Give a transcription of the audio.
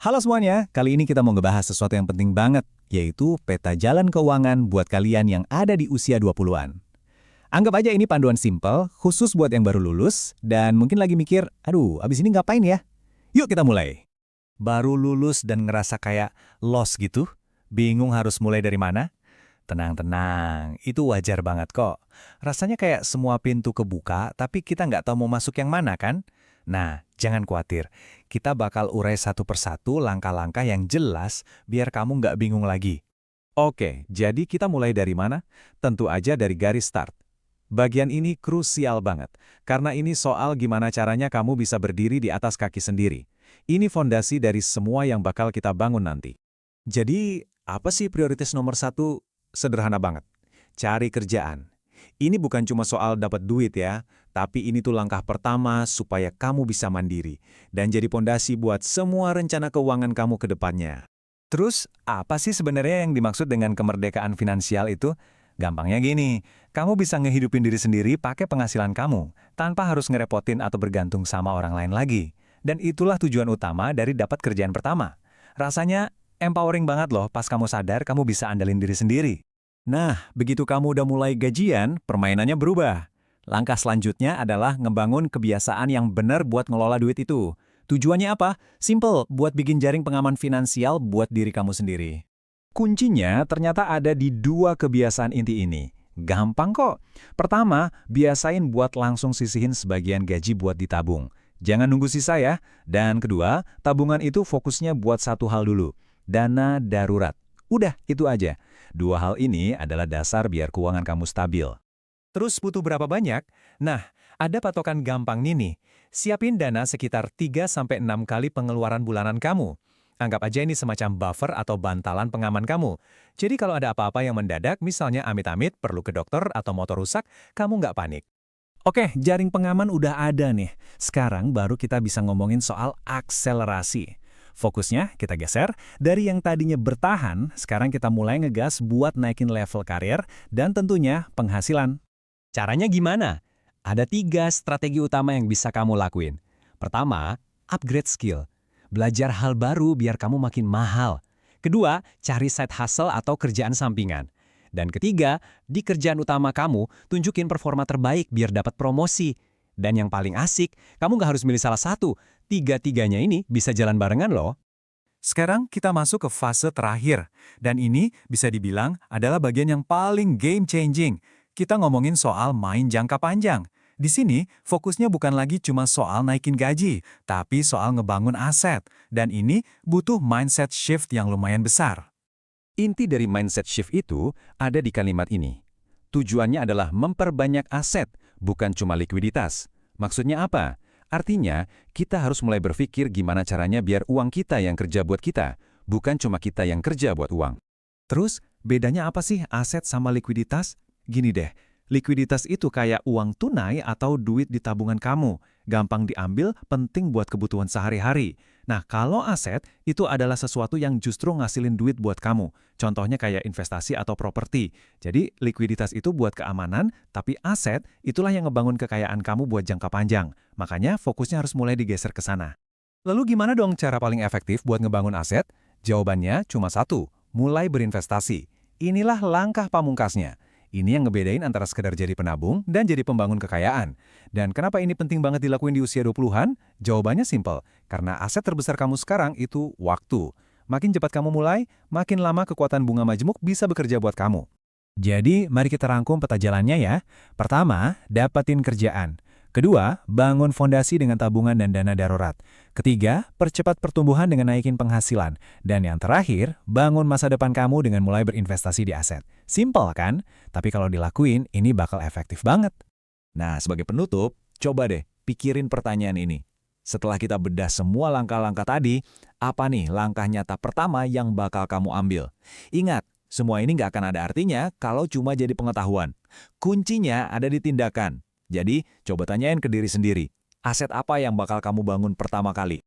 Halo semuanya, kali ini kita mau ngebahas sesuatu yang penting banget, yaitu peta jalan keuangan buat kalian yang ada di usia 20-an. Anggap aja ini panduan simpel, khusus buat yang baru lulus, dan mungkin lagi mikir, aduh, abis ini ngapain ya? Yuk kita mulai. Baru lulus dan ngerasa kayak lost gitu? Bingung harus mulai dari mana? Tenang-tenang, itu wajar banget kok. Rasanya kayak semua pintu kebuka, tapi kita nggak tahu mau masuk yang mana kan? Nah, jangan khawatir. Kita bakal urai satu persatu langkah-langkah yang jelas biar kamu nggak bingung lagi. Oke, jadi kita mulai dari mana? Tentu aja dari garis start. Bagian ini krusial banget, karena ini soal gimana caranya kamu bisa berdiri di atas kaki sendiri. Ini fondasi dari semua yang bakal kita bangun nanti. Jadi, apa sih prioritas nomor satu? Sederhana banget. Cari kerjaan. Ini bukan cuma soal dapat duit ya, tapi ini tuh langkah pertama supaya kamu bisa mandiri dan jadi pondasi buat semua rencana keuangan kamu ke depannya. Terus, apa sih sebenarnya yang dimaksud dengan kemerdekaan finansial itu? Gampangnya gini, kamu bisa ngehidupin diri sendiri pakai penghasilan kamu, tanpa harus ngerepotin atau bergantung sama orang lain lagi. Dan itulah tujuan utama dari dapat kerjaan pertama. Rasanya empowering banget loh pas kamu sadar kamu bisa andalin diri sendiri. Nah, begitu kamu udah mulai gajian, permainannya berubah. Langkah selanjutnya adalah ngebangun kebiasaan yang benar buat ngelola duit itu. Tujuannya apa? Simple, buat bikin jaring pengaman finansial buat diri kamu sendiri. Kuncinya ternyata ada di dua kebiasaan inti ini. Gampang kok. Pertama, biasain buat langsung sisihin sebagian gaji buat ditabung. Jangan nunggu sisa ya. Dan kedua, tabungan itu fokusnya buat satu hal dulu. Dana darurat. Udah, itu aja. Dua hal ini adalah dasar biar keuangan kamu stabil. Terus butuh berapa banyak? Nah, ada patokan gampang nih. Siapin dana sekitar 3-6 kali pengeluaran bulanan kamu. Anggap aja ini semacam buffer atau bantalan pengaman kamu. Jadi kalau ada apa-apa yang mendadak, misalnya amit-amit perlu ke dokter atau motor rusak, kamu nggak panik. Oke, jaring pengaman udah ada nih. Sekarang baru kita bisa ngomongin soal akselerasi. Fokusnya kita geser, dari yang tadinya bertahan, sekarang kita mulai ngegas buat naikin level karir dan tentunya penghasilan. Caranya gimana? Ada 3 strategi utama yang bisa kamu lakuin. Pertama, upgrade skill. Belajar hal baru biar kamu makin mahal. Kedua, cari side hustle atau kerjaan sampingan. Dan ketiga, di kerjaan utama kamu, tunjukin performa terbaik biar dapat promosi. Dan yang paling asik, kamu nggak harus milih salah satu. Tiga-tiganya ini bisa jalan barengan loh. Sekarang kita masuk ke fase terakhir. Dan ini bisa dibilang adalah bagian yang paling game-changing. Kita ngomongin soal main jangka panjang. Di sini, fokusnya bukan lagi cuma soal naikin gaji, tapi soal ngebangun aset. Dan ini butuh mindset shift yang lumayan besar. Inti dari mindset shift itu ada di kalimat ini. Tujuannya adalah memperbanyak aset, bukan cuma likuiditas. Maksudnya apa? Artinya, kita harus mulai berpikir gimana caranya biar uang kita yang kerja buat kita, bukan cuma kita yang kerja buat uang. Terus, bedanya apa sih aset sama likuiditas? Gini deh, likuiditas itu kayak uang tunai atau duit di tabungan kamu. Gampang diambil, penting buat kebutuhan sehari-hari. Nah, kalau aset, itu adalah sesuatu yang justru ngasilin duit buat kamu. Contohnya kayak investasi atau properti. Jadi, likuiditas itu buat keamanan, tapi aset itulah yang ngebangun kekayaan kamu buat jangka panjang. Makanya, fokusnya harus mulai digeser ke sana. Lalu gimana dong cara paling efektif buat ngebangun aset? Jawabannya cuma satu, mulai berinvestasi. Inilah langkah pamungkasnya. Ini yang ngebedain antara sekedar jadi penabung dan jadi pembangun kekayaan. Dan kenapa ini penting banget dilakuin di usia 20-an? Jawabannya simpel, karena aset terbesar kamu sekarang itu waktu. Makin cepat kamu mulai, makin lama kekuatan bunga majemuk bisa bekerja buat kamu. Jadi, mari kita rangkum peta jalannya ya. Pertama, dapetin kerjaan. Kedua, bangun fondasi dengan tabungan dan dana darurat. Ketiga, percepat pertumbuhan dengan naikin penghasilan. Dan yang terakhir, bangun masa depan kamu dengan mulai berinvestasi di aset. Simpel kan? Tapi kalau dilakuin, ini bakal efektif banget. Nah, sebagai penutup, coba deh pikirin pertanyaan ini. Setelah kita bedah semua langkah-langkah tadi, apa nih langkah nyata pertama yang bakal kamu ambil? Ingat, semua ini nggak akan ada artinya kalau cuma jadi pengetahuan. Kuncinya ada di tindakan. Jadi, coba tanyain ke diri sendiri, aset apa yang bakal kamu bangun pertama kali?